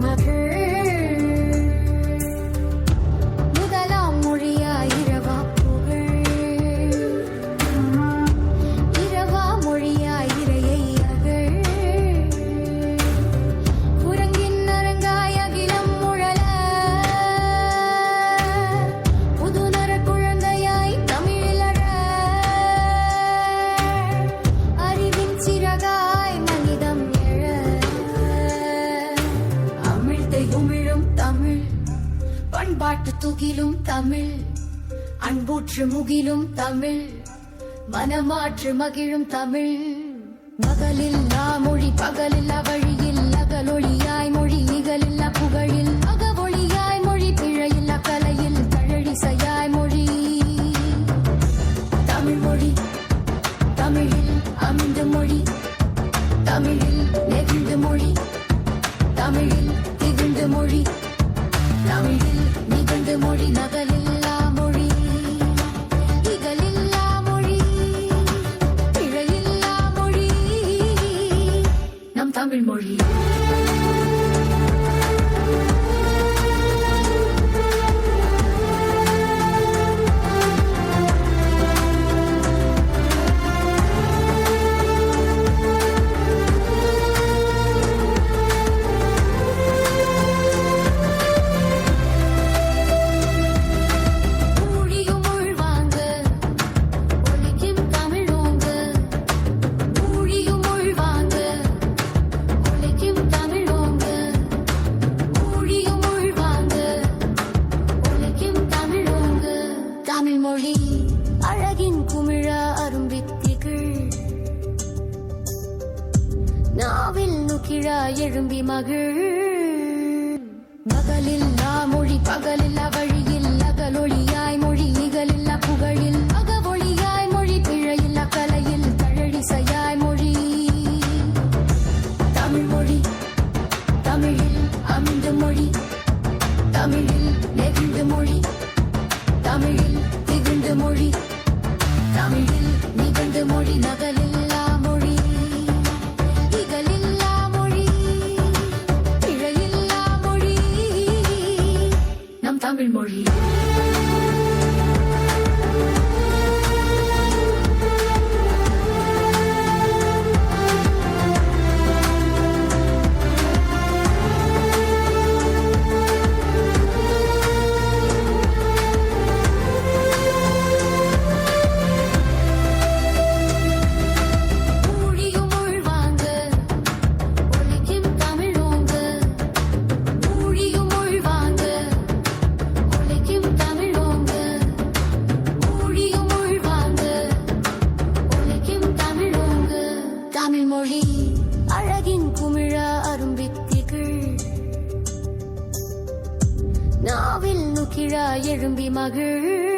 மகள் முதலாம் மொழியாய் இரவா புகழ் இரவா மொழியாய் இறையை அகழ் குரங்கின் அரங்காய் அகிலம் முழல புதுநர குழந்தையாய் தமிழில் அழ அறிவின் சிறகாய் மனிதம் எழ அமிழ்தை உமிழும் தமிழ் பண்பாட்டு துகிலும் தமிழ் அன்பூற்று முகிலும் தமிழ் மனமாற்று மகிழும் தமிழ் மகளில்லா மொழி பகலில்லா வழியில் அகலொளியாய் மொழி இகலில்லா புகழில் அகவொளியாய் மொழி பிழையில்லா கலையில் தழழிசையாய் மொழி தமிழ் மொழி தமிழில் அமிழ்ந்த மொழி தமிழில் நெகிழ்ந்த மொழி தமிழில் திகழ்ந்த மொழி தமிழில் நிகழ்ந்த மொழி நகலில்லா மொழி இகலில்லா மொழி பிழையில்லா மொழி நம் தமிழ் மொழி ஊழியும் உள்வாங்க ஒலிக்கும் தமிழோங்க ஊழியும் உள்வாங்க ஒலிக்கும் தமிழோங்க ஊழியும் உள்வாங்க ஒலிக்கும் தமிழோங்க தமிழ் மொழி அழகின் குமிழா அரும்பித்திகள் நாவில் நுக்கிழா எழும்பி மகிழ் மகளில்லா மொழி பகலில்லா வழியில் அகலொளியாய் மொழி இகலில்லா புகழில் அகவொளியாய் மொழி பிழையில்லா கலையில் தழழிசையாய் மொழி தமிழ் மொழி தமிழில் அமிழ்ந்த மொழி தமிழில் நெகிழ்ந்த மொழி தமிழில் திகழ்ந்த மொழி தமிழில் நிகழ்ந்த மொழி நகலில்லா மொழி இகலில்லா மொழி பிழையில்லா மொழி நம் தமிழ் மொழி ஊழியும் உள்வாங்க ஒலிக்கும் தமிழோங்க ஊழியும் உள்வாங்க ஒலிக்கும் தமிழோங்க ஊழியும் உள்வாங்க ஒலிக்கும் தமிழோங்க தமிழ் மொழி அழகின் குமிழா அரும்பித்திகள் நாவில் நுக்கிழா எழும்பி மகிழ்